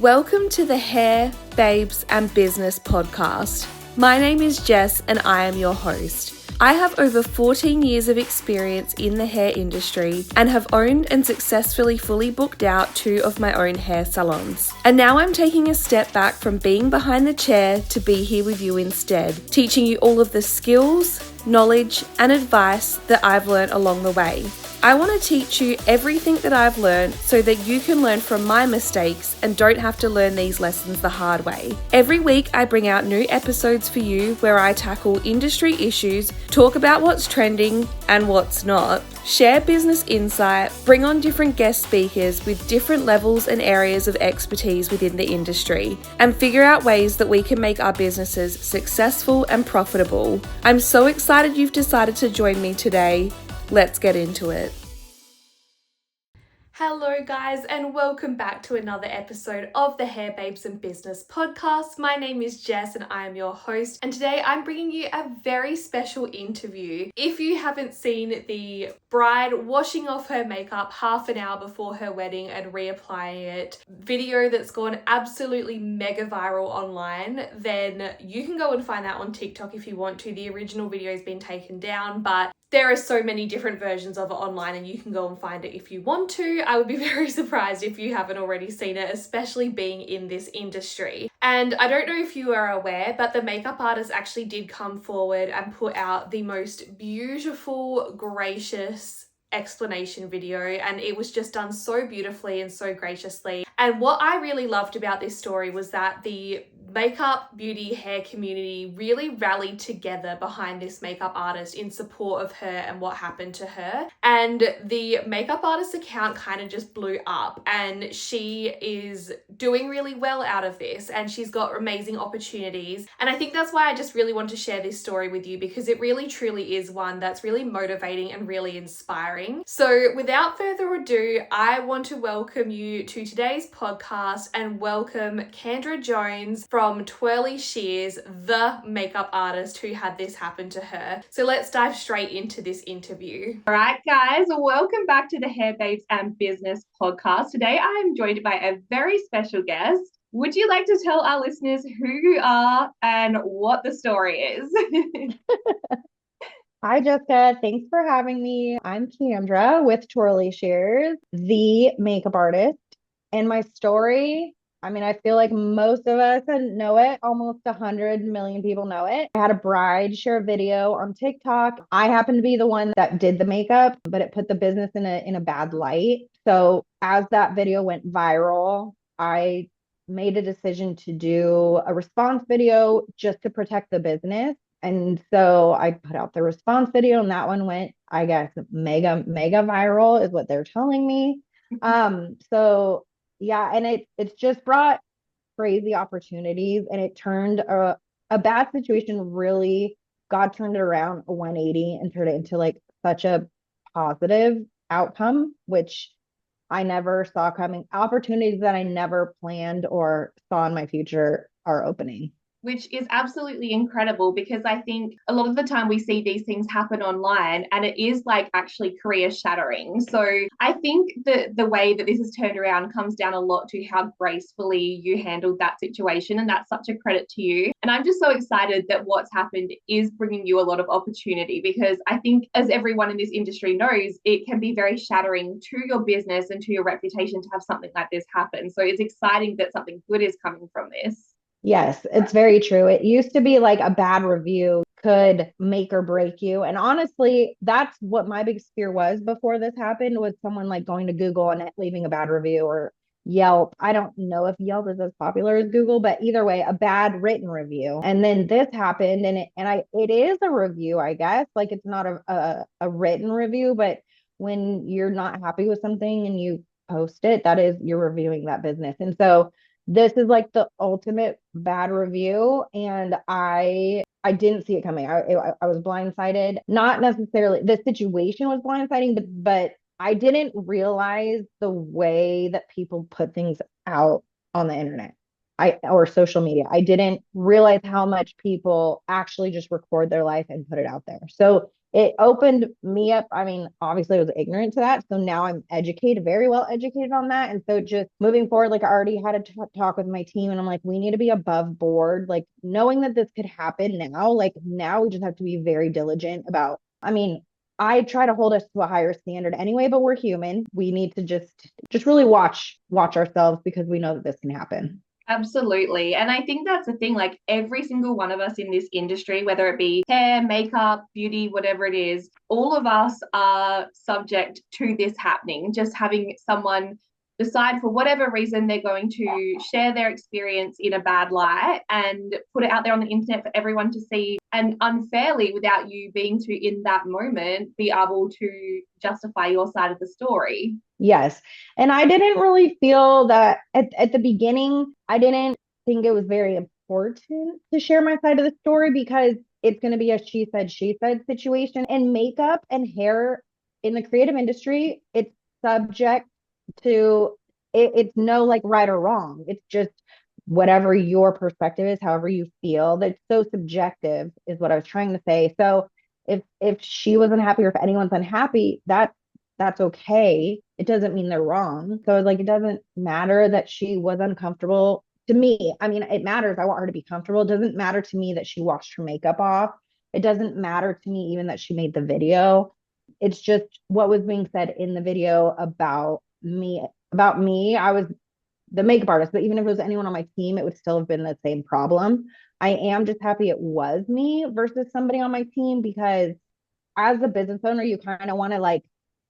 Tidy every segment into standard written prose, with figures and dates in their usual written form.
Welcome to the Hair, Babes and Business podcast. My name is Jess and I am your host. I have over 14 years of experience in the hair industry and have owned and successfully fully booked out 2 of my own hair salons. And now I'm taking a step back from being behind the chair to be here with you instead, teaching you all of the skills, knowledge and advice that I've learned along the way. I want to teach you everything that I've learned so that you can learn from my mistakes and don't have to learn these lessons the hard way. Every week I bring out new episodes for you where I tackle industry issues, talk about what's trending and what's not, share business insight, bring on different guest speakers with different levels and areas of expertise within the industry, and figure out ways that we can make our businesses successful and profitable. I'm so excited you've decided to join me today. Let's get into it. Hello guys and welcome back to another episode of the Hair Babes and Business podcast. My name is Jess and I am your host, and today I'm bringing you a very special interview. If you haven't seen the bride washing off her makeup half an hour before her wedding and reapplying it video that's gone absolutely mega viral online, then you can go and find that on TikTok if you want to. The original video has been taken down, but there are so many different versions of it online and you can go and find it if you want to. I would be very surprised if you haven't already seen it, especially being in this industry. And I don't know if you are aware, but the makeup artist actually did come forward and put out the most beautiful, gracious explanation video, and it was just done so beautifully and so graciously. And what I really loved about this story was that the makeup, beauty, hair community really rallied together behind this makeup artist in support of her and what happened to her. And the makeup artist account kind of just blew up, and she is doing really well out of this and she's got amazing opportunities. And I think that's why I just really want to share this story with you, because it really truly is one that's really motivating and really inspiring. So without further ado, I want to welcome you to today's podcast and welcome Kandra Jones from Twirly Shears, the makeup artist who had this happen to her. So let's dive straight into this interview. All right, guys, welcome back to the Hair Babes and Business podcast. Today I am joined by a very special guest. Would you like to tell our listeners who you are and what the story is? Hi, Jessica. Thanks for having me. I'm Kandra with Twirly Shears, the makeup artist. And my story, I feel like most of us know it. Almost 100 million people know it. I had a bride share a video on TikTok. I happened to be the one that did the makeup, but it put the business in a bad light. So as that video went viral, I made a decision to do a response video just to protect the business. And so I put out the response video, and that one went, I guess, mega viral is what they're telling me. So yeah, and it's just brought crazy opportunities, and it turned a bad situation really, God turned it around a 180 and turned it into like such a positive outcome, which I never saw coming. Opportunities that I never planned or saw in my future are opening. Which is absolutely incredible, because I think a lot of the time we see these things happen online and it is like actually career shattering. So I think that the way that this has turned around comes down a lot to how gracefully you handled that situation, and that's such a credit to you. And I'm just so excited that what's happened is bringing you a lot of opportunity, because I think, as everyone in this industry knows, it can be very shattering to your business and to your reputation to have something like this happen. So it's exciting that something good is coming from this. Yes, it's very true. It used to be like a bad review could make or break you. And honestly, that's what my biggest fear was before this happened, was someone like going to Google and leaving a bad review, or Yelp. I don't know if Yelp is as popular as Google, but either way, a bad written review. And then this happened, and it is a review, I guess. Like, it's not a written review, but when you're not happy with something and you post it, that is, you're reviewing that business. And so this is like the ultimate bad review, and I didn't see it coming. I was blindsided. Not necessarily the situation was blindsiding, but I didn't realize the way that people put things out on the internet, or social media. I didn't realize how much people actually just record their life and put it out there. So it opened me up. I mean, obviously I was ignorant to that. So now I'm educated, very well educated on that. And so just moving forward, like I already had a talk with my team and I'm like, we need to be above board, like knowing that this could happen now, like now we just have to be very diligent about, I mean, I try to hold us to a higher standard anyway, but we're human. We need to just really watch ourselves because we know that this can happen. Absolutely. And I think that's the thing, like every single one of us in this industry, whether it be hair, makeup, beauty, whatever it is, all of us are subject to this happening. Just having someone decide for whatever reason they're going to share their experience in a bad light and put it out there on the internet for everyone to see, and unfairly, without you being to in that moment be able to justify your side of the story. Yes. And I didn't really feel that at the beginning, I didn't think it was very important to share my side of the story because it's going to be a she said situation. And makeup and hair in the creative industry, it's subject to it's no like right or wrong. It's just whatever your perspective is, however you feel. That's so subjective, is what I was trying to say. So if she wasn't happy or if anyone's unhappy, that's okay. It doesn't mean they're wrong. So like it doesn't matter that she was uncomfortable to me. I mean, it matters. I want her to be comfortable. It doesn't matter to me that she washed her makeup off. It doesn't matter to me even that she made the video. It's just what was being said in the video about me. About me, I was the makeup artist, but even if it was anyone on my team, it would still have been the same problem. I am just happy it was me versus somebody on my team because as a business owner, you kind of want to like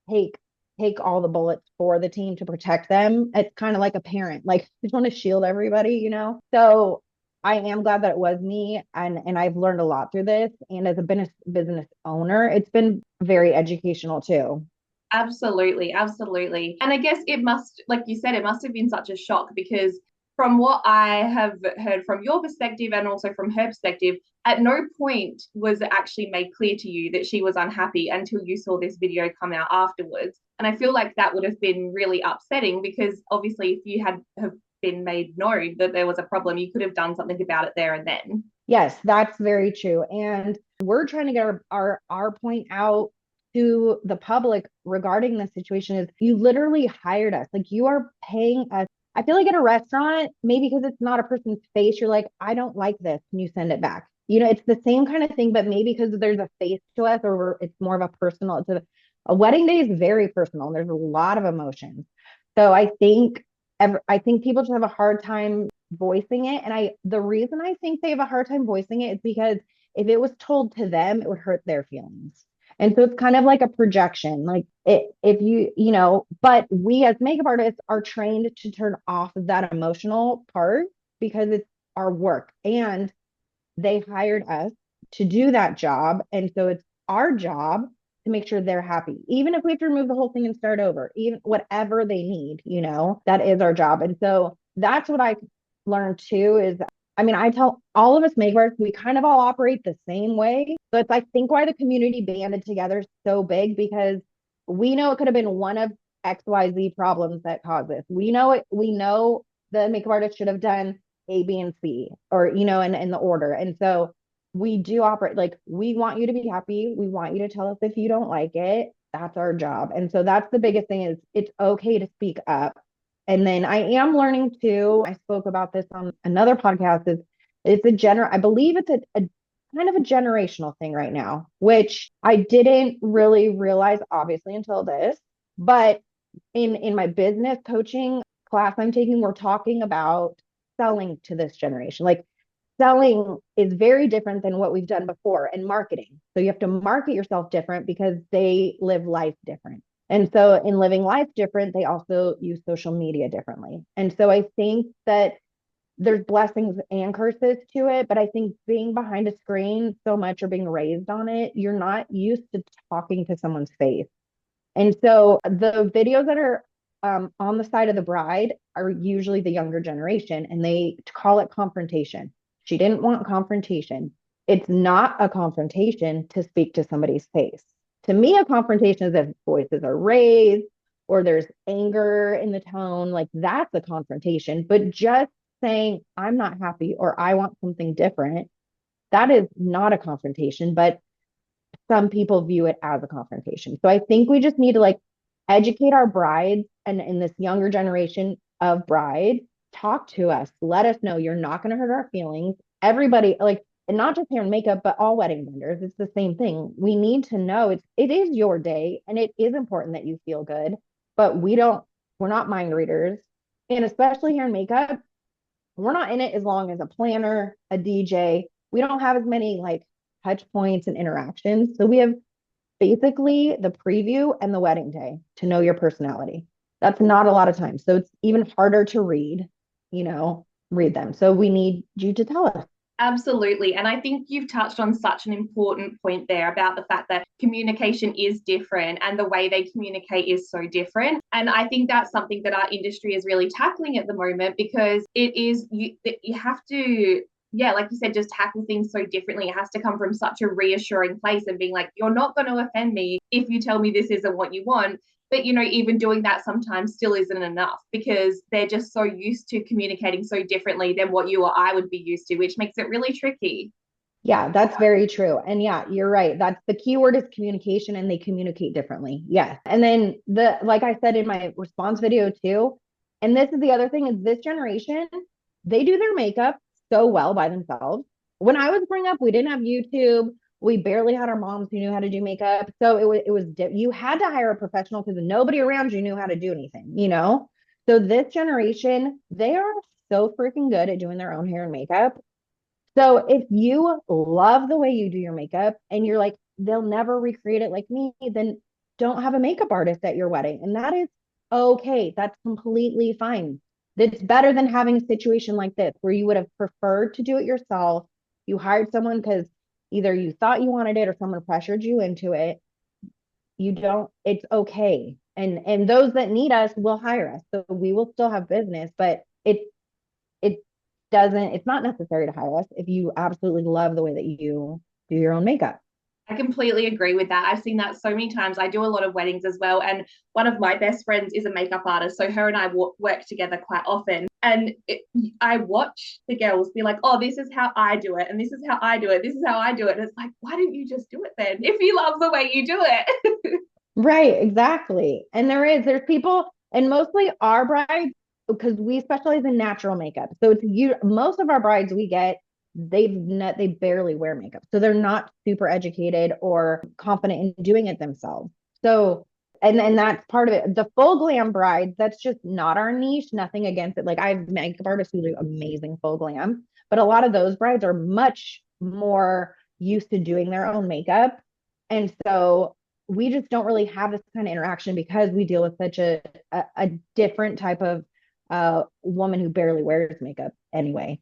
take take all the bullets for the team to protect them. It's kind of like a parent, like you just want to shield everybody, you know? So I am glad that it was me and I've learned a lot through this. And as a business owner, it's been very educational too. Absolutely, absolutely. And I guess it must, like you said, it must have been such a shock because from what I have heard from your perspective and also from her perspective, at no point was it actually made clear to you that she was unhappy until you saw this video come out afterwards. And I feel like that would have been really upsetting because obviously if you had have been made known that there was a problem, you could have done something about it there and then. Yes, that's very true. And we're trying to get our point out to the public regarding this situation is you literally hired us. Like you are paying us. I feel like at a restaurant, maybe because it's not a person's face, you're like, I don't like this. Can you send it back? You know, it's the same kind of thing, but maybe because there's a face to us or it's more of a personal, a wedding day is very personal and there's a lot of emotions. So I think people just have a hard time voicing it. And the reason I think they have a hard time voicing it is because if it was told to them, it would hurt their feelings. And so it's kind of like a projection. Like if you know, but we as makeup artists are trained to turn off of that emotional part because it's our work. And they hired us to do that job. And so it's our job to make sure they're happy. Even if we have to remove the whole thing and start over, even whatever they need, you know, that is our job. And so that's what I learned too is I mean, I tell all of us makers, we kind of all operate the same way. So it's I think why the community banded together is so big because we know it could have been one of XYZ problems that caused this. We know the makeup artist should have done A, B, and C, or you know, in the order. And so we do operate like we want you to be happy. We want you to tell us if you don't like it. That's our job. And so that's the biggest thing is it's okay to speak up. And then I am learning too. I spoke about this on another podcast. Is it's I believe it's a kind of a generational thing right now, which I didn't really realize obviously until this. But in my business coaching class I'm taking, we're talking about selling to this generation. Like selling is very different than what we've done before and marketing. So you have to market yourself different because they live life different. And so in living life different, they also use social media differently. And so I think that there's blessings and curses to it, but I think being behind a screen so much or being raised on it, you're not used to talking to someone's face. And so the videos that are on the side of the bride are usually the younger generation, and they call it confrontation. She didn't want confrontation. It's not a confrontation to speak to somebody's face. To me, a confrontation is if voices are raised or there's anger in the tone, like that's a confrontation. But just saying, I'm not happy or I want something different, that is not a confrontation. But some people view it as a confrontation. So I think we just need to like educate our brides and in this younger generation of brides, talk to us, let us know you're not going to hurt our feelings. Everybody, like, and not just hair and makeup, but all wedding vendors, it's the same thing. We need to know it is your day and it is important that you feel good, but we're not mind readers. And especially hair and makeup, we're not in it as long as a planner, a DJ. We don't have as many like touch points and interactions. So we have basically the preview and the wedding day to know your personality. That's not a lot of time. So it's even harder to read them. So we need you to tell us. Absolutely. And I think you've touched on such an important point there about the fact that communication is different and the way they communicate is so different. And I think that's something that our industry is really tackling at the moment, because you have to, yeah, like you said, just tackle things so differently. It has to come from such a reassuring place and being like, you're not going to offend me if you tell me this isn't what you want. But, even doing that sometimes still isn't enough, because they're just so used to communicating so differently than what you or I would be used to, which makes it really tricky. Yeah, that's very true. And yeah, you're right. That's the key word is communication, and they communicate differently. Yes. And then like I said in my response video too, and this is the other thing, is this generation, they do their makeup so well by themselves. When I was growing up, we didn't have YouTube. We barely had our moms who knew how to do makeup. So you had to hire a professional because nobody around you knew how to do anything. So this generation, they are so freaking good at doing their own hair and makeup. So if you love the way you do your makeup and you're like, they'll never recreate it like me, then don't have a makeup artist at your wedding. And that is okay. That's completely fine. It's better than having a situation like this where you would have preferred to do it yourself. You hired someone because either you thought you wanted it or someone pressured you into it. It's okay. And those that need us will hire us. So we will still have business, but it it's not necessary to hire us if you absolutely love the way that you do your own makeup. I completely agree with that. I've seen that so many times. I do a lot of weddings as well. And one of my best friends is a makeup artist. So her and I work together quite often. And I watch the girls be like, oh, this is how I do it. And this is how I do it. This is how I do it. And it's like, why didn't you just do it then? If you love the way you do it. Right, exactly. And there's people, and mostly our brides, because we specialize in natural makeup. So most of our brides we get, they barely wear makeup. So they're not super educated or confident in doing it themselves. So and that's part of it. The full glam brides, that's just not our niche. Nothing against it. Like I have makeup artists who do amazing full glam, but a lot of those brides are much more used to doing their own makeup. And so we just don't really have this kind of interaction because we deal with such a different type of woman who barely wears makeup anyway.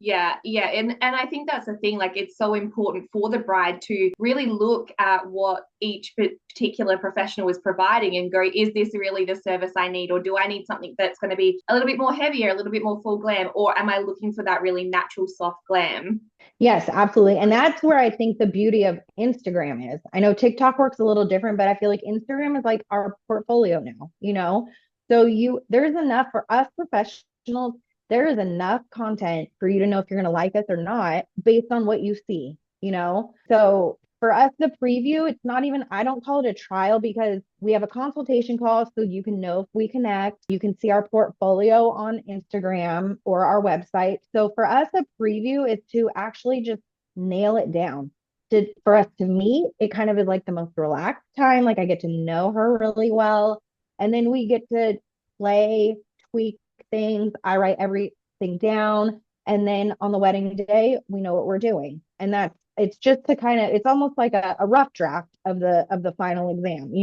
Yeah, and I think that's the thing. Like, it's so important for the bride to really look at what each particular professional is providing and go, is this really the service I need, or do I need something that's going to be a little bit more heavier, a little bit more full glam, or am I looking for that really natural soft glam? Yes, absolutely. And that's where I think the beauty of Instagram is. I know TikTok works a little different, but I feel like Instagram is like our portfolio now. So there's enough for us professionals. There is enough content for you to know if you're going to like us or not based on what you see. So for us, the preview, it's not even, I don't call it a trial because we have a consultation call so you can know if we connect. You can see our portfolio on Instagram or our website. So for us, a preview is to actually just nail it down. For us to meet, it kind of is like the most relaxed time. Like I get to know her really well. And then we get to play, tweak things. I write everything down. And then on the wedding day, we know what we're doing. And it's just it's almost like a rough draft of the final exam.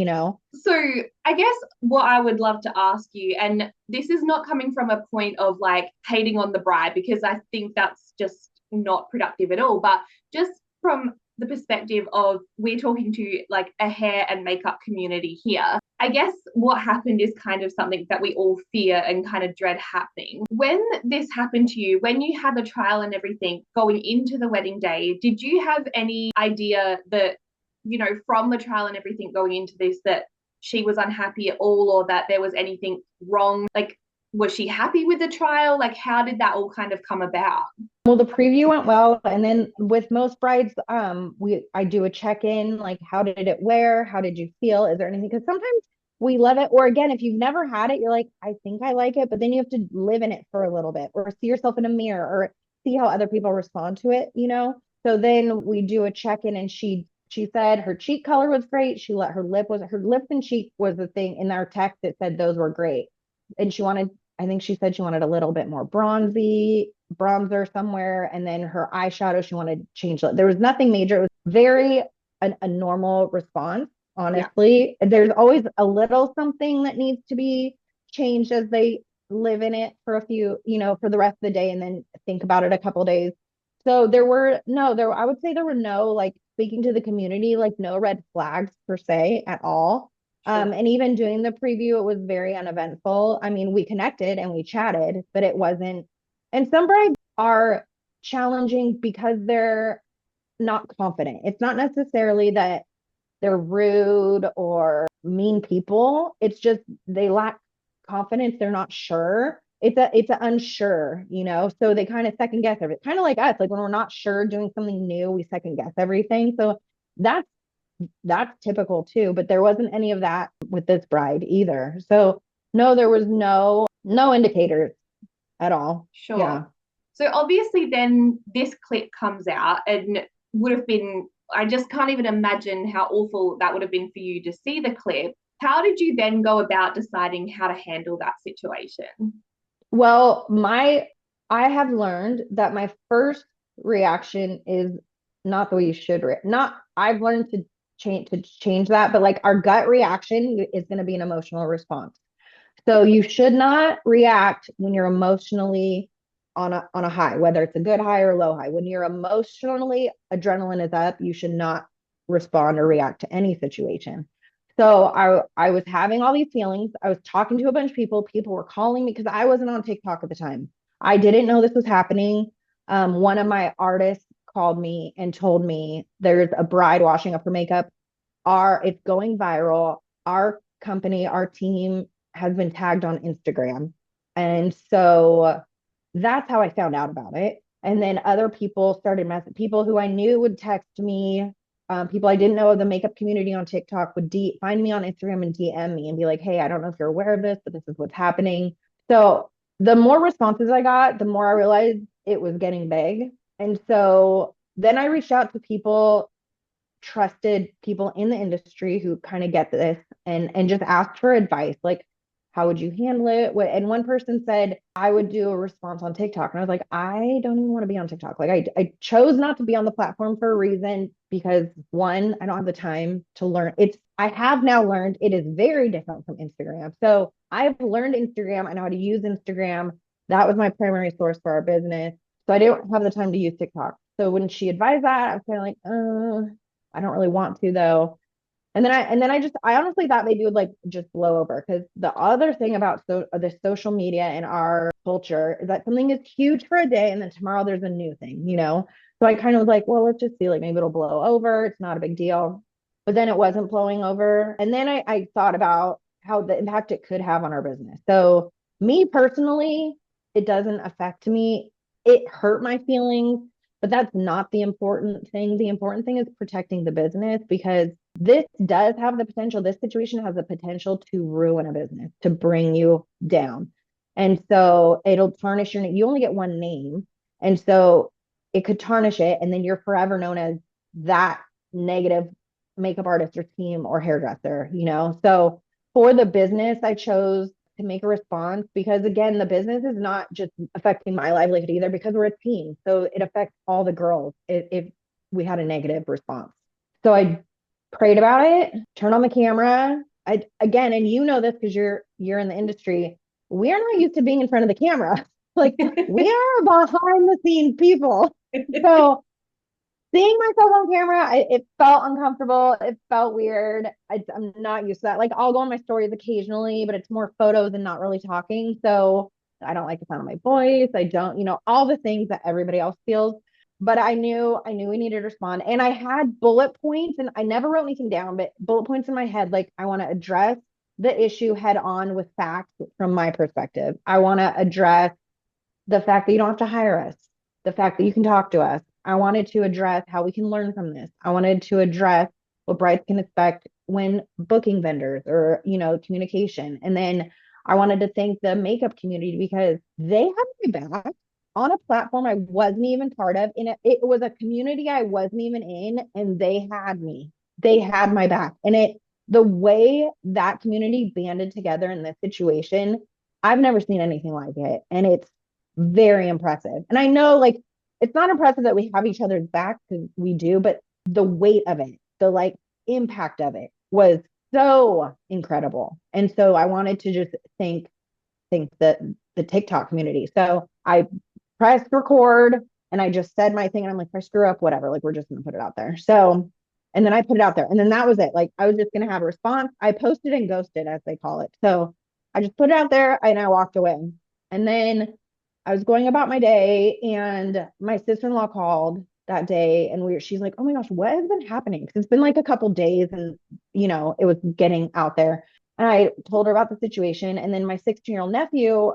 So I guess what I would love to ask you, and this is not coming from a point of like hating on the bride, because I think that's just not productive at all, but just from the perspective of we're talking to like a hair and makeup community here. I guess what happened is kind of something that we all fear and kind of dread happening. When this happened to you, when you had the trial and everything going into the wedding day, did you have any idea that, from the trial and everything going into this, that she was unhappy at all, or that there was anything wrong? Like, was she happy with the trial? Like, how did that all kind of come about? Well, the preview went well, and then with most brides, I do a check-in, like how did it wear? How did you feel? Is there anything? Because sometimes we love it, or again, if you've never had it, you're like, I think I like it, but then you have to live in it for a little bit, or see yourself in a mirror, or see how other people respond to it, you know? So then we do a check-in, and she said her cheek color was great. She let her lips and cheek was the thing in our text that said those were great, and I think she said she wanted a little bit more bronzer somewhere, and then her eyeshadow she wanted to change. There was nothing major. It was very a normal response, honestly. Yeah. There's always a little something that needs to be changed as they live in it for a few, for the rest of the day, and then think about it a couple of days. So I would say there were no, like, speaking to the community, like no red flags per se at all. Sure. And even doing the preview, it was very uneventful. I mean, we connected and we chatted, but it wasn't. And some brides are challenging because they're not confident. It's not necessarily that they're rude or mean people. It's just they lack confidence. They're not sure. It's a unsure, so they kind of second guess everything. Kind of like us, like when we're not sure doing something new, we second guess everything. So that's typical too, but there wasn't any of that with this bride either. So no, there was no indicators at all. Sure. Yeah. So obviously then this clip comes out, and would have been, I just can't even imagine how awful that would have been for you to see the clip. How did you then go about deciding how to handle that situation? Well, I have learned that my first reaction is not the way you should I've learned to change that, but like our gut reaction is going to be an emotional response. So you should not react when you're emotionally on a high, whether it's a good high or low high. When you're emotionally, adrenaline is up, you should not respond or react to any situation. So I was having all these feelings. I was talking to a bunch of people. People were calling me because I wasn't on TikTok at the time. I didn't know this was happening. One of my artists called me and told me there's a bride washing up her makeup. It's going viral. Our company, our team has been tagged on Instagram. And so that's how I found out about it. And then other people started people who I knew would text me. People I didn't know of the makeup community on TikTok would find me on Instagram and DM me and be like, hey, I don't know if you're aware of this, but this is what's happening. So the more responses I got, the more I realized it was getting big. And so then I reached out to trusted people in the industry who kind of get this, and just asked for advice. Like, how would you handle it? And one person said, I would do a response on TikTok. And I was like, I don't even want to be on TikTok. Like I chose not to be on the platform for a reason, because one, I don't have the time to learn. I have now learned it is very different from Instagram. So I've learned Instagram. I know how to use Instagram. That was my primary source for our business. So I didn't have the time to use TikTok. So when she advised that, I was kind of like, I don't really want to though. And then I honestly thought maybe it would like just blow over, because the other thing about the social media in our culture is that something is huge for a day and then tomorrow there's a new thing, So I kind of was like, well, let's just see, like maybe it'll blow over. It's not a big deal. But then it wasn't blowing over. And then I thought about how the impact it could have on our business. So me personally, it doesn't affect me. It hurt my feelings, but that's not the important thing. The important thing is protecting the business, because this does have the potential. This situation has the potential to ruin a business, to bring you down. And so it'll tarnish your name. You only get one name. And so it could tarnish it. And then you're forever known as that negative makeup artist or team or hairdresser, So for the business, I chose to make a response because, again, the business is not just affecting my livelihood either, because we're a team. So it affects all the girls if we had a negative response. So I prayed about it, turned on the camera. Again, and you know this because you're in the industry, we are not used to being in front of the camera. Like, we are behind the scenes people. So seeing myself on camera, it felt uncomfortable. It felt weird. I'm not used to that. Like, I'll go on my stories occasionally, but it's more photos and not really talking. So I don't like the sound of my voice. I don't, all the things that everybody else feels. But I knew we needed to respond. And I had bullet points, and I never wrote anything down, but bullet points in my head. Like, I want to address the issue head on with facts from my perspective. I want to address the fact that you don't have to hire us, the fact that you can talk to us. I wanted to address how we can learn from this. I wanted to address what brides can expect when booking vendors or, communication. And then I wanted to thank the makeup community because they had my back on a platform I wasn't even part of. It was a community I wasn't even in, and they had me. They had my back. And the way that community banded together in this situation, I've never seen anything like it. And it's very impressive. And I know like it's not impressive that we have each other's back because we do, but the weight of it, the like impact of it was so incredible. And so I wanted to just thank the TikTok community. So I pressed record and I just said my thing and I'm like, if I screw up, whatever, like we're just gonna put it out there. So and then I put it out there and then that was it. Like I was just gonna have a response. I posted and ghosted as they call it. So I just put it out there and I walked away. And then I was going about my day and my sister-in-law called that day and she's like, oh my gosh, what has been happening? Because it's been like a couple days and it was getting out there. And I told her about the situation. And then my 16-year-old nephew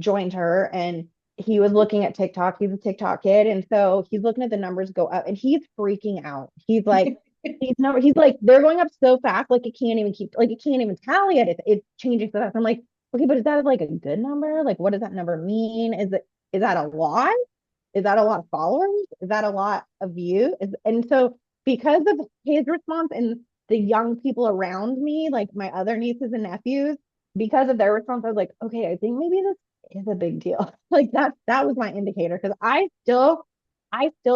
joined her and he was looking at TikTok. He's a TikTok kid. And so he's looking at the numbers go up and he's freaking out. He's like, he's like, they're going up so fast, like it can't even tally it. It's changing so fast. I'm like, okay, but is that like a good number? Like, what does that number mean? Is that a lot? Is that a lot of followers? Is that a lot of views? And so because of his response and the young people around me, like my other nieces and nephews, because of their response, I was like, okay, I think maybe this is a big deal. Like that was my indicator because I still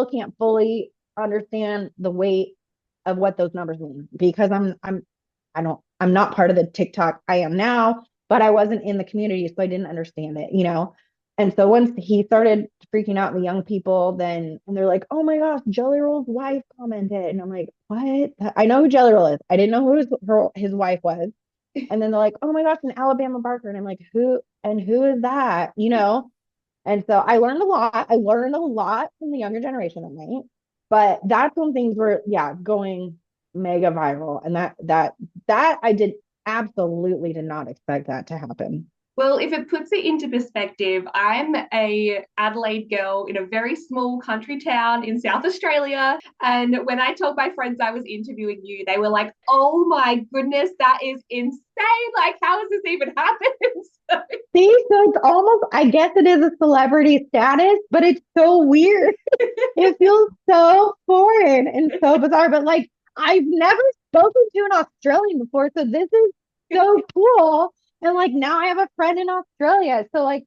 can't fully understand the weight of what those numbers mean because I'm not part of the TikTok I am now, but I wasn't in the community, so I didn't understand it. And so once he started freaking out, the young people, and they're like, "Oh my gosh, Jelly Roll's wife commented," and I'm like, "What?" I know who Jelly Roll is. I didn't know who his wife was. And then they're like, "Oh my gosh, an Alabama Barker," and I'm like, who is that?" And so I learned a lot. I learned a lot from the younger generation that night. But that's when things were, yeah, going mega viral. And that I absolutely did not expect that to happen. Well, if it puts it into perspective, I'm a Adelaide girl in a very small country town in South Australia. And when I told my friends I was interviewing you, they were like, "Oh my goodness, that is insane. Like, how has this even happened?" See, so it's almost, I guess it is a celebrity status, but it's so weird. It feels so foreign and so bizarre. But like, I've never spoken to an Australian before. So this is so cool. And like now I have a friend in Australia. So like,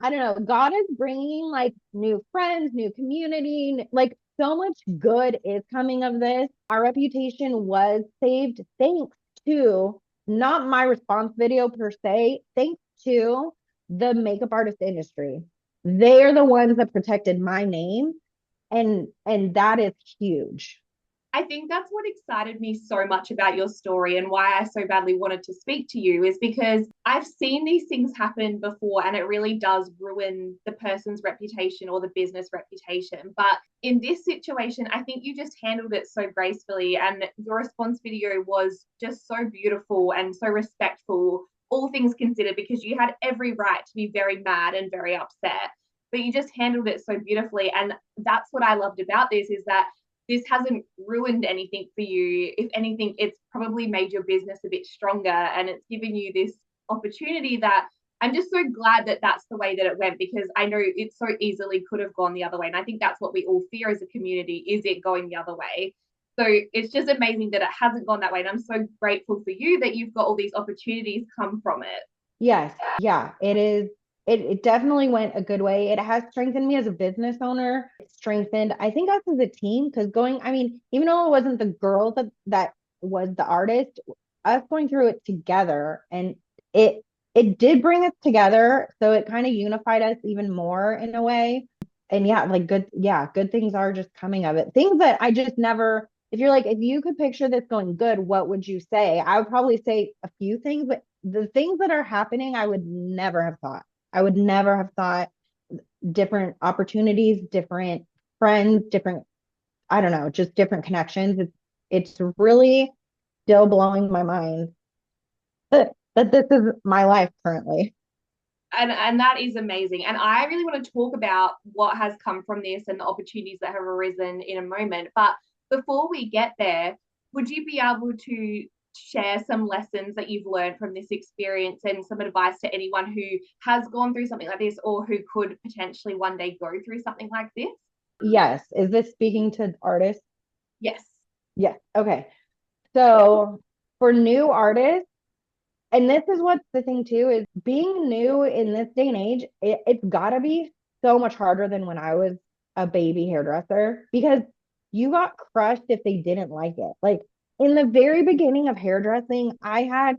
I don't know, God is bringing like new friends, new community, like so much good is coming of this. Our reputation was saved thanks to not my response video per se, thanks to the makeup artist industry. They are the ones that protected my name and that is huge. I think that's what excited me so much about your story and why I so badly wanted to speak to you is because I've seen these things happen before and it really does ruin the person's reputation or the business reputation. But in this situation, I think you just handled it so gracefully and your response video was just so beautiful and so respectful, all things considered, because you had every right to be very mad and very upset. But you just handled it so beautifully. And that's what I loved about this is that this hasn't ruined anything for you. If anything, it's probably made your business a bit stronger and it's given you this opportunity that I'm just so glad that that's the way that it went because I know it so easily could have gone the other way. And I think that's what we all fear as a community, is it going the other way? So it's just amazing that it hasn't gone that way. And I'm so grateful for you that you've got all these opportunities come from it. Yes. Yeah, it is. It definitely went a good way. It has strengthened me as a business owner. It strengthened, I think, us as a team because I mean, even though it wasn't the girl that was the artist, us going through it together and it did bring us together. So it kind of unified us even more in a way. And yeah, like good things are just coming of it. Things that I just never, if you're like, if you could picture this going good, what would you say? I would probably say a few things, but the things that are happening, I would never have thought. I would never have thought different opportunities, different friends, different, I don't know, just different connections. It's really still blowing my mind. that this is my life currently. And that is amazing. And I really want to talk about what has come from this and the opportunities that have arisen in a moment. But before we get there, would you be able to share some lessons that you've learned from this experience and some advice to anyone who has gone through something like this or who could potentially one day go through something like this? Yes. Is this speaking to artists? Yes. Yes. Okay. So for new artists, and this is what's the thing too, is being new in this day and age, it's gotta be so much harder than when I was a baby hairdresser because you got crushed if they didn't like it. Like in the very beginning of hairdressing, I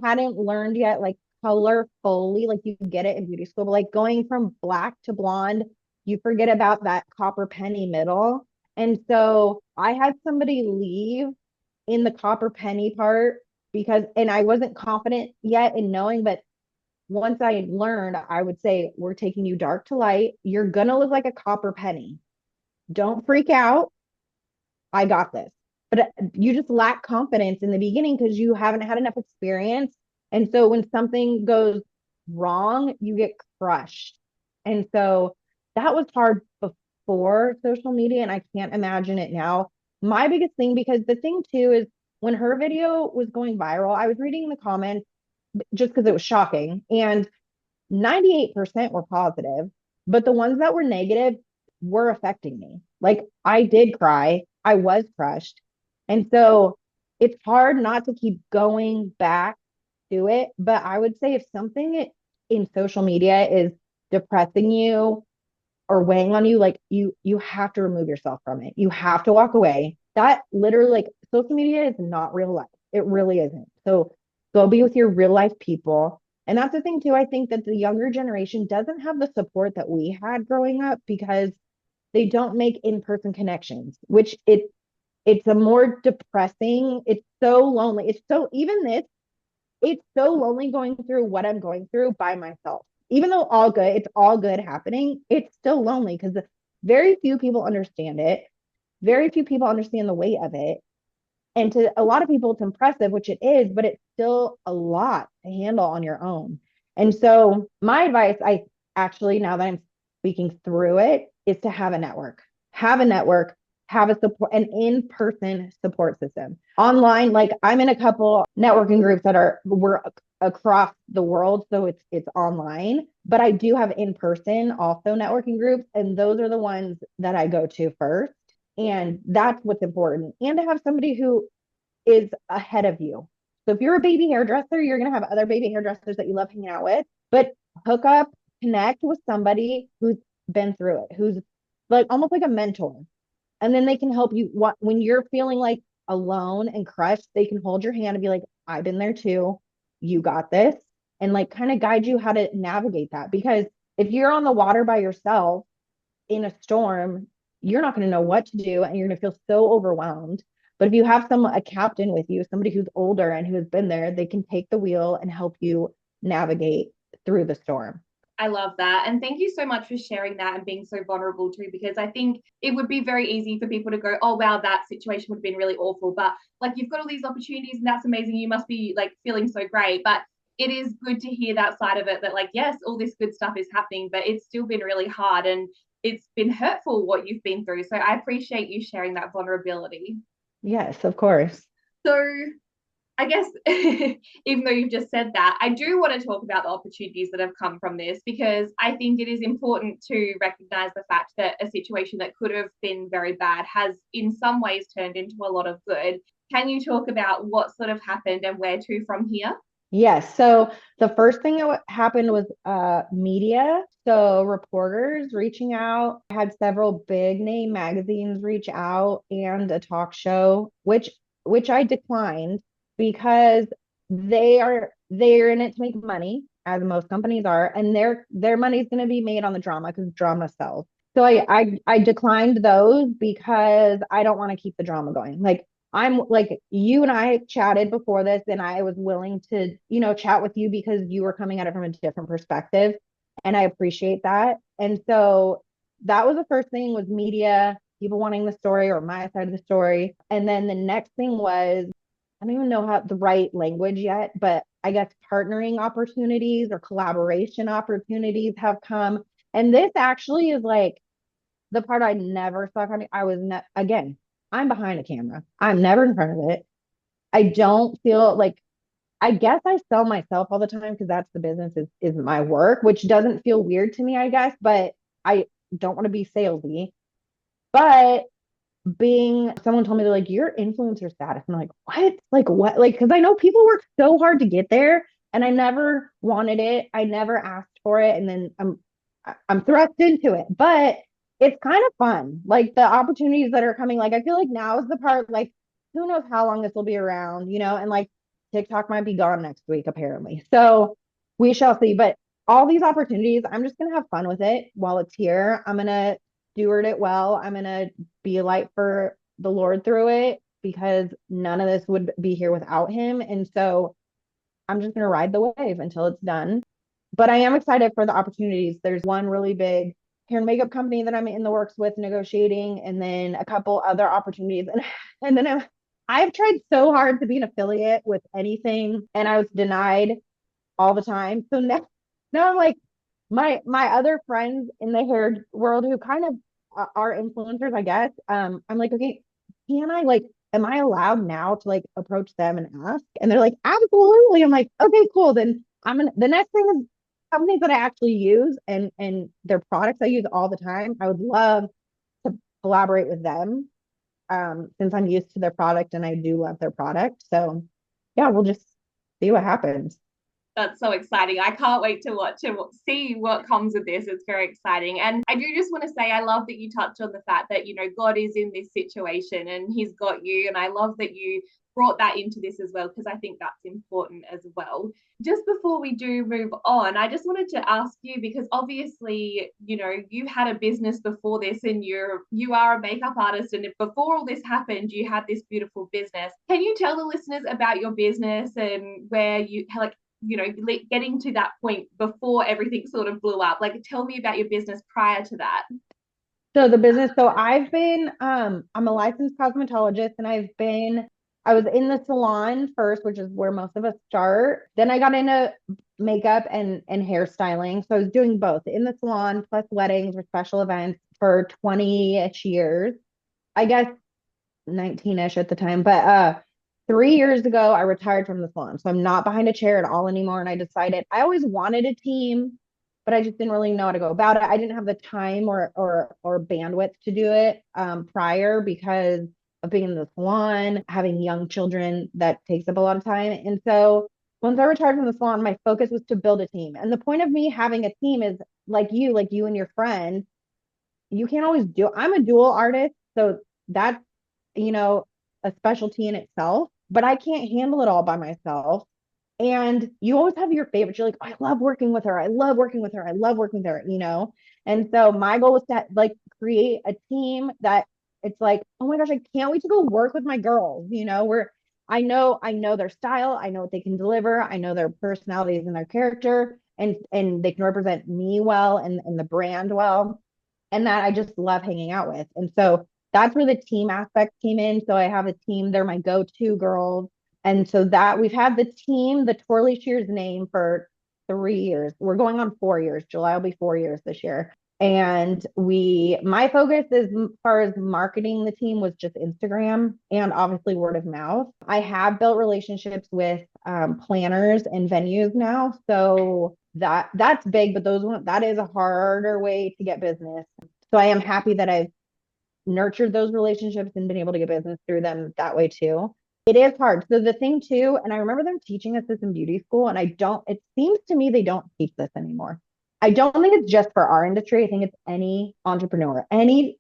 hadn't learned yet like color fully, like you get it in beauty school, but like going from black to blonde, you forget about that copper penny middle. And so I had somebody leave in the copper penny part because, and I wasn't confident yet in knowing, but once I learned, I would say, we're taking you dark to light. You're gonna look like a copper penny. Don't freak out. I got this. But you just lack confidence in the beginning because you haven't had enough experience. And so when something goes wrong, you get crushed. And so that was hard before social media, and I can't imagine it now. My biggest thing, because the thing too is when her video was going viral, I was reading the comments just because it was shocking. And 98% were positive, but the ones that were negative were affecting me. Like I did cry, I was crushed. And so it's hard not to keep going back to it. But I would say if something in social media is depressing you or weighing on you, like you have to remove yourself from it. You have to walk away. That literally like social media is not real life. It really isn't. So go be with your real life people. And that's the thing too. I think that the younger generation doesn't have the support that we had growing up because they don't make in-person connections, which it's a more depressing, it's so lonely. It's so even this, it's so lonely going through what I'm going through by myself. Even though all good, it's all good happening, it's still lonely because very few people understand it. Very few people understand the weight of it. And to a lot of people, it's impressive, which it is, but it's still a lot to handle on your own. And so, my advice, I actually, now that I'm speaking through it, is to have a network. Have a network, have a support, an in person support system. Online, like I'm in a couple networking groups that we're across the world, so it's online, but I do have in person also networking groups, and those are the ones that I go to first. And that's what's important. And to have somebody who is ahead of you. So if you're a baby hairdresser, you're going to have other baby hairdressers that you love hanging out with, but hook up, connect with somebody who's been through it, who's like almost like a mentor. And then they can help you when you're feeling like alone and crushed, they can hold your hand and be like, I've been there too. You got this. And like kind of guide you how to navigate that. Because if you're on the water by yourself in a storm, you're not going to know what to do and you're going to feel so overwhelmed. But if you have a captain with you, somebody who's older and who has been there, they can take the wheel and help you navigate through the storm. I love that. And thank you so much for sharing that and being so vulnerable too, because I think it would be very easy for people to go, oh, wow, that situation would have been really awful. But like, you've got all these opportunities and that's amazing. You must be like feeling so great. But it is good to hear that side of it that, like, yes, all this good stuff is happening, but it's still been really hard and it's been hurtful what you've been through. So I appreciate you sharing that vulnerability. Yes, of course. So I guess even though you've just said that, I do want to talk about the opportunities that have come from this because I think it is important to recognize the fact that a situation that could have been very bad has in some ways turned into a lot of good. Can you talk about what sort of happened and where to from here? Yes. So the first thing that happened was media. So reporters reaching out. I had several big name magazines reach out and a talk show, which I declined because they're in it to make money, as most companies are, and their money's going to be made on the drama because drama sells. So I declined those because I don't want to keep the drama going. Like I'm like you and I chatted before this, and I was willing to, chat with you because you were coming at it from a different perspective. And I appreciate that. And so that was the first thing was media, people wanting the story or my side of the story. And then the next thing was I don't even know how the right language yet, but I guess partnering opportunities or collaboration opportunities have come. And this actually is like the part I never saw coming. Again, I'm behind a camera. I'm never in front of it. I don't feel like, I guess I sell myself all the time because that's the business is my work, which doesn't feel weird to me, I guess, but I don't want to be salesy. But being someone told me they're like, your influencer status. I'm like, what? Like what? Like, because I know people work so hard to get there and I never wanted it. I never asked for it. And then I'm thrust into it. But it's kind of fun. Like the opportunities that are coming, like I feel like now is the part, like, who knows how long this will be around, and like TikTok might be gone next week, apparently. So we shall see. But all these opportunities, I'm just gonna have fun with it while it's here. I'm gonna steward it well. I'm gonna be a light for the Lord through it because none of this would be here without him. And so I'm just going to ride the wave until it's done. But I am excited for the opportunities. There's one really big hair and makeup company that I'm in the works with negotiating, and then a couple other opportunities. And then I've tried so hard to be an affiliate with anything, and I was denied all the time. So now I'm like, my other friends in the hair world who kind of are influencers, I guess. I'm like, okay, can I like, am I allowed now to like approach them and ask? And they're like, absolutely. I'm like, okay, cool. Then the next thing is companies that I actually use and their products I use all the time. I would love to collaborate with them since I'm used to their product and I do love their product. So yeah, we'll just see what happens. That's so exciting. I can't wait to watch and see what comes of this. It's very exciting. And I do just want to say, I love that you touch on the fact that, God is in this situation and he's got you. And I love that you brought that into this as well, because I think that's important as well. Just before we do move on, I just wanted to ask you, because obviously, you had a business before this and you are a makeup artist. And if before all this happened, you had this beautiful business. Can you tell the listeners about your business and where you like, getting to that point before everything sort of blew up? Like, tell me about your business prior to that. So I'm a licensed cosmetologist and I was in the salon first, which is where most of us start. Then I got into makeup and hairstyling. So I was doing both in the salon plus weddings or special events for 20-ish years. I guess 19-ish at the time. But 3 years ago, I retired from the salon. So I'm not behind a chair at all anymore. And I decided I always wanted a team, but I just didn't really know how to go about it. I didn't have the time or bandwidth to do it prior because of being in the salon, having young children, that takes up a lot of time. And so once I retired from the salon, my focus was to build a team. And the point of me having a team is like you and your friend, you can't always I'm a dual artist. So that's, a specialty in itself, but I can't handle it all by myself. And you always have your favorites. You're like, oh, I love working with her. I love working with her. I love working with her. And so my goal was to like create a team that it's like, oh my gosh, I can't wait to go work with my girls. Where I know their style, I know what they can deliver, I know their personalities and their character, and they can represent me well and the brand well. And that I just love hanging out with. And so that's where the team aspect came in. So I have a team, they're my go-to girls. And so that we've had the team, the Twirly Shears name for 3 years. We're going on 4 years. July will be 4 years this year. And my focus as far as marketing the team was just Instagram and obviously word of mouth. I have built relationships with planners and venues now. So that's big, but that is a harder way to get business. So I am happy that I've nurtured those relationships and been able to get business through them that way too. It is hard. So the thing too, and I remember them teaching us this in beauty school, and it seems to me they don't teach this anymore. I don't think it's just for our industry. I think it's any entrepreneur, any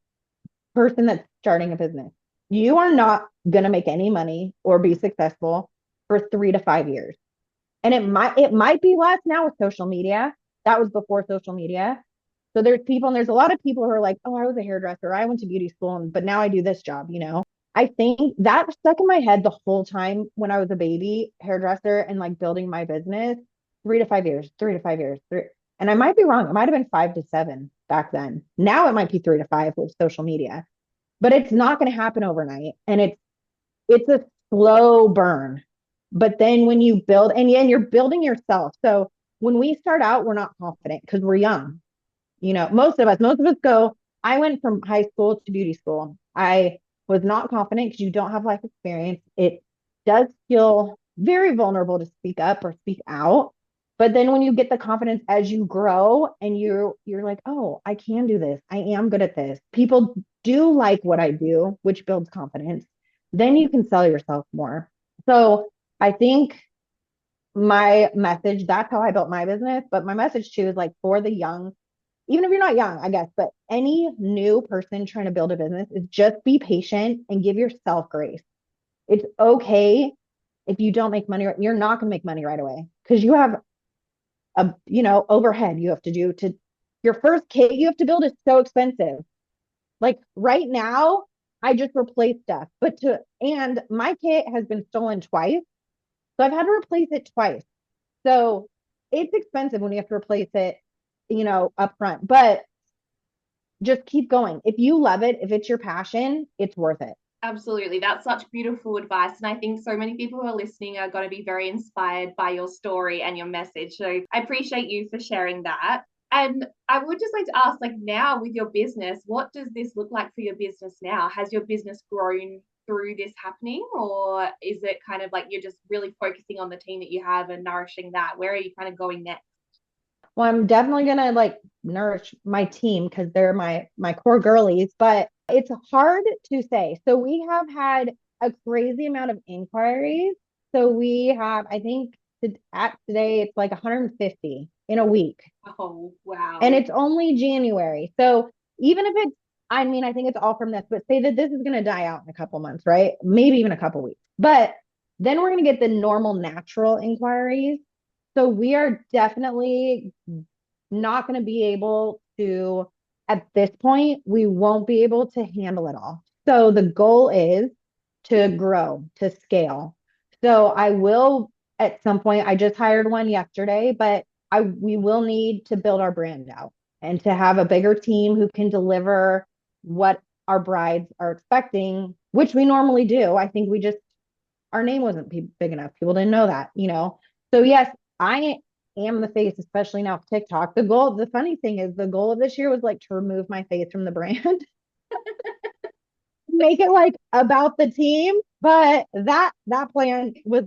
person that's starting a business. You are not going to make any money or be successful for 3 to 5 years. And it might be less now with social media. That was before social media. So there's a lot of people who are like, oh, I was a hairdresser. I went to beauty school, but now I do this job. I think that stuck in my head the whole time when I was a baby hairdresser and like building my business. 3 to 5 years, 3 to 5 years. And I might be wrong. It might have been 5 to 7 back then. Now it might be 3 to 5 with social media, but it's not going to happen overnight. And it's a slow burn. But then when you build, and you're building yourself. So when we start out, we're not confident because we're young. Most of us go, I went from high school to beauty school. I was not confident because you don't have life experience. It does feel very vulnerable to speak up or speak out. But then when you get the confidence as you grow and you're like, oh, I can do this. I am good at this. People do like what I do, which builds confidence. Then you can sell yourself more. So I think my message, that's how I built my business. But my message too is like for the young, even if you're not young, I guess, but any new person trying to build a business is just be patient and give yourself grace. It's okay if you don't make money, you're not going to make money right away because you have overhead you have to do to your first kit you have to build is so expensive. Like right now, I just replaced stuff, and my kit has been stolen twice. So I've had to replace it twice. So it's expensive when you have to replace it, up front. But just keep going. If you love it, if it's your passion, it's worth it. Absolutely. That's such beautiful advice. And I think so many people who are listening are going to be very inspired by your story and your message. So I appreciate you for sharing that. And I would just like to ask, like now with your business, what does this look like for your business now? Has your business grown through this happening, or is it kind of like you're just really focusing on the team that you have and nourishing that? Where are you kind of going next? Well, I'm definitely gonna like nourish my team because they're my core girlies, but it's hard to say. So we have had a crazy amount of inquiries. So we have, I think at today it's like 150 in a week. Oh, wow. And it's only January. So even if it's, I mean, I think it's all from this, but say that this is gonna die out in a couple months, right? Maybe even a couple weeks. But then we're gonna get the normal natural inquiries. So we are definitely not going to be able to, at this point, we won't be able to handle it all. So the goal is to grow, to scale. So I will, at some point, I just hired one yesterday, but we will need to build our brand out and to have a bigger team who can deliver what our brides are expecting, which we normally do. I think our name wasn't big enough. People didn't know that. So yes, I am the face, especially now with TikTok. The funny thing is the goal of this year was like to remove my face from the brand, make it like about the team. But that plan was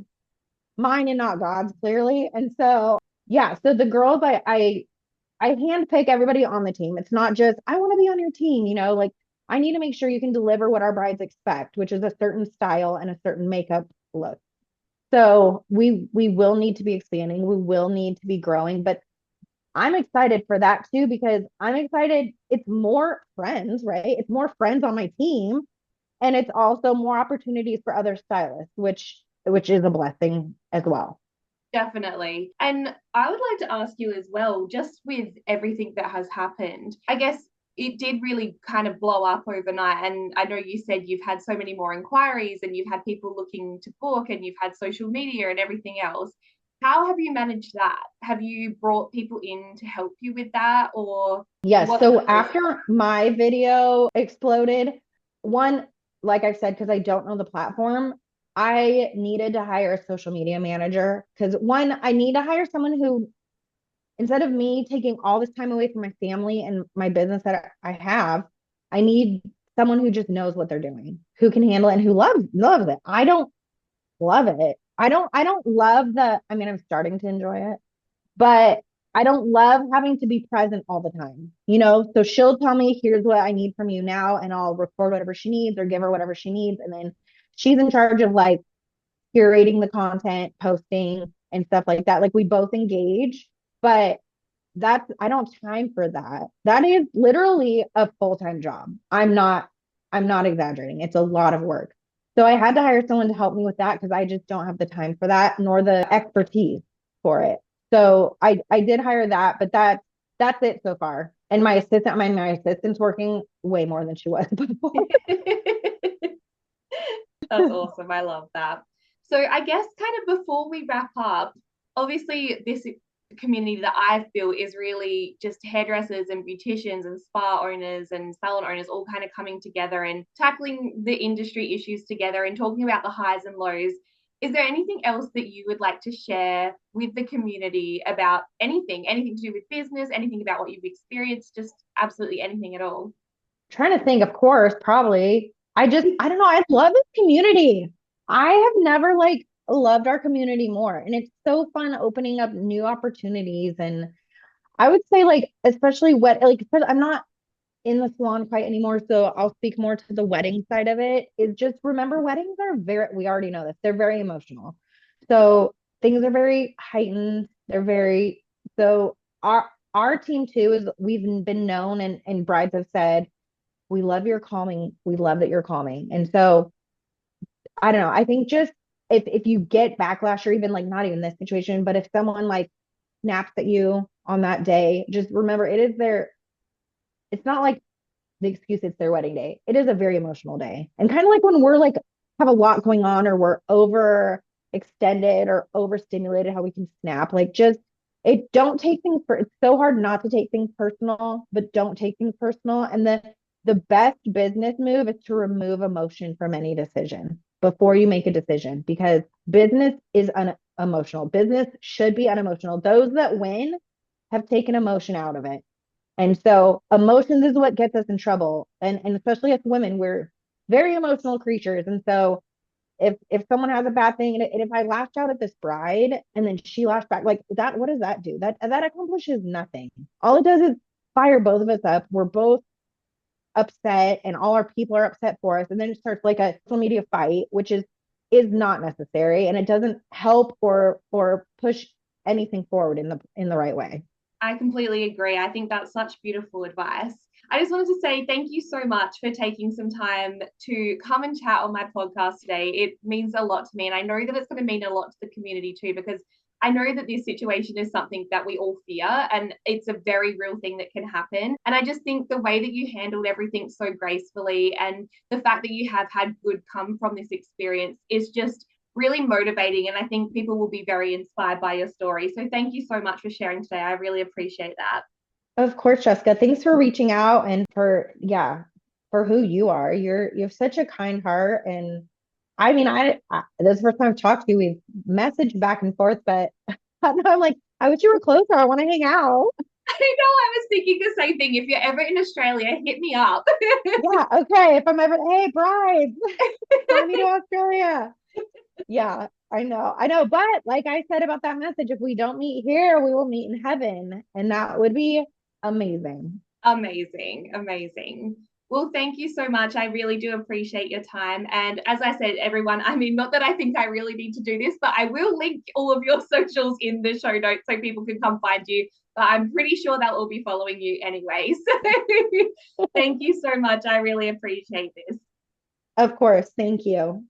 mine and not God's, clearly. And so yeah, so the girls I handpick everybody on the team. It's not just I want to be on your team, like I need to make sure you can deliver what our brides expect, which is a certain style and a certain makeup look. So we will need to be expanding. We will need to be growing, but I'm excited for that too because I'm excited. It's more friends, right? It's more friends on my team, and it's also more opportunities for other stylists, which is a blessing as well. Definitely. And I would like to ask you as well, just with everything that has happened, I guess it did really kind of blow up overnight. And I know you said you've had so many more inquiries and you've had people looking to book and you've had social media and everything else. How have you managed that? Have you brought people in to help you with that, or Yes. what? So after my video exploded, one, like I said, because I don't know the platform, I needed to hire a social media manager because one, I need to hire someone who, instead of me taking all this time away from my family and my business that I have, I need someone who just knows what they're doing, who can handle it and who loves it. I don't love it. I don't love I mean, I'm starting to enjoy it, but I don't love having to be present all the time. So she'll tell me, here's what I need from you now, and I'll record whatever she needs or give her whatever she needs. And then she's in charge of like curating the content, posting and stuff like that. Like we both engage, but I don't have time for that. That is literally a full-time job. I'm not exaggerating. It's a lot of work. So I had to hire someone to help me with that because I just don't have the time for that nor the expertise for it. So I did hire that, but that's it so far. And my assistant's working way more than she was before. That's awesome. I love that. So I guess kind of before we wrap up, obviously this community that I feel is really just hairdressers and beauticians and spa owners and salon owners all kind of coming together and tackling the industry issues together and talking about the highs and lows. Is there anything else that you would like to share with the community about anything to do with business, anything about what you've experienced, just absolutely anything at all? Trying to think, of course, probably. I don't know. I love this community. I have never like loved our community more. And it's so fun opening up new opportunities. And I would say like, especially like, I'm not in the salon quite anymore. So I'll speak more to the wedding side of it. Is just remember weddings are we already know this. They're very emotional. So things are very heightened. So our team too is we've been known and brides have said, we love your calming. We love that you're calming. And so I don't know. I think just if you get backlash or even like not even this situation, but if someone like snaps at you on that day, just remember it's not like the excuse it's their wedding day. It is a very emotional day. And kind of like when we're like have a lot going on or we're overextended or overstimulated, how we can snap, like just don't take things it's so hard not to take things personal, but don't take things personal. And the best business move is to remove emotion from any decision before you make a decision, because business is unemotional. Business should be unemotional. Those that win have taken emotion out of it. And so emotions is what gets us in trouble. And especially as women, we're very emotional creatures. And so if someone has a bad thing and if I lashed out at this bride and then she lashed back, like that, what does that do? That accomplishes nothing. All it does is fire both of us up. We're both upset and all our people are upset for us. And then it starts like a social media fight, which is not necessary. And it doesn't help or push anything forward in the right way. I completely agree. I think that's such beautiful advice. I just wanted to say thank you so much for taking some time to come and chat on my podcast today. It means a lot to me. And I know that it's going to mean a lot to the community too, because I know that this situation is something that we all fear and it's a very real thing that can happen. And I just think the way that you handled everything so gracefully and the fact that you have had good come from this experience is just really motivating. And I think people will be very inspired by your story. So thank you so much for sharing today. I really appreciate that. Of course, Jessica. Thanks for reaching out and for who you are. You have such a kind heart. And I mean, this is the first time I've talked to you. We've messaged back and forth, but I'm like, I wish you were closer. I want to hang out. I know, I was thinking the same thing. If you're ever in Australia, hit me up. Yeah, okay. If I'm ever, hey, brides, fly me to Australia. Yeah, I know. But like I said about that message, if we don't meet here, we will meet in heaven. And that would be amazing. Amazing. Well, thank you so much. I really do appreciate your time. And as I said, everyone, I mean, not that I think I really need to do this, but I will link all of your socials in the show notes so people can come find you. But I'm pretty sure they'll all be following you anyway. So thank you so much. I really appreciate this. Of course. Thank you.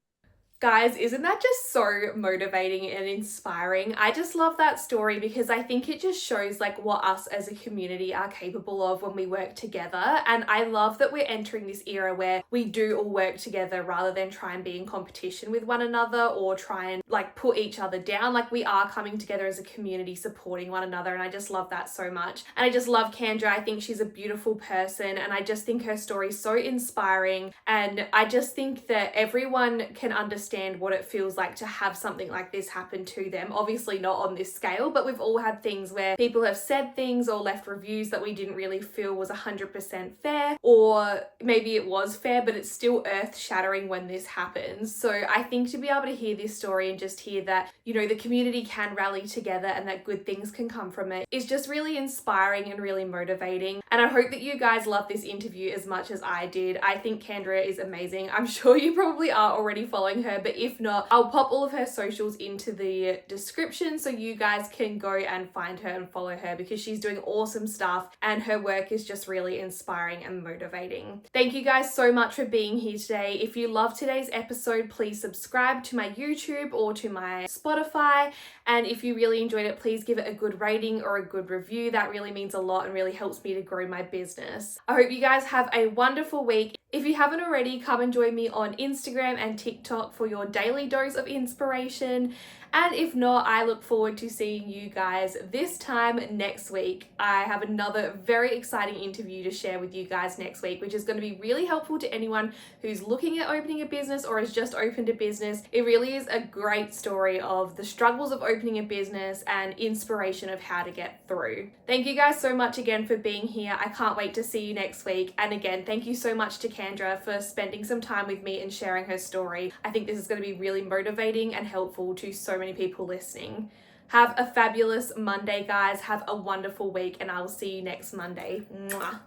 Guys, isn't that just so motivating and inspiring? I just love that story because I think it just shows like what us as a community are capable of when we work together. And I love that we're entering this era where we do all work together rather than try and be in competition with one another or try and like put each other down. Like we are coming together as a community supporting one another. And I just love that so much. And I just love Kandra. I think she's a beautiful person and I just think her story is so inspiring. And I just think that everyone can understand what it feels like to have something like this happen to them. Obviously not on this scale, but we've all had things where people have said things or left reviews that we didn't really feel was 100% fair, or maybe it was fair, but it's still earth-shattering when this happens. So I think to be able to hear this story and just hear that, you know, the community can rally together and that good things can come from it is just really inspiring and really motivating. And I hope that you guys love this interview as much as I did. I think Kandra is amazing. I'm sure you probably are already following her, but if not, I'll pop all of her socials into the description so you guys can go and find her and follow her because she's doing awesome stuff and her work is just really inspiring and motivating. Thank you guys so much for being here today. If you love today's episode, please subscribe to my YouTube or to my Spotify. And if you really enjoyed it, please give it a good rating or a good review. That really means a lot and really helps me to grow my business. I hope you guys have a wonderful week. If you haven't already, come and join me on Instagram and TikTok for your your daily dose of inspiration. And if not, I look forward to seeing you guys this time next week. I have another very exciting interview to share with you guys next week, which is going to be really helpful to anyone who's looking at opening a business or has just opened a business. It really is a great story of the struggles of opening a business and inspiration of how to get through. Thank you guys so much again for being here. I can't wait to see you next week. And again, thank you so much to Kandra for spending some time with me and sharing her story. I think this is going to be really motivating and helpful to so many people listening. Have a fabulous Monday, guys. Have a wonderful week, and I will see you next Monday. Mwah.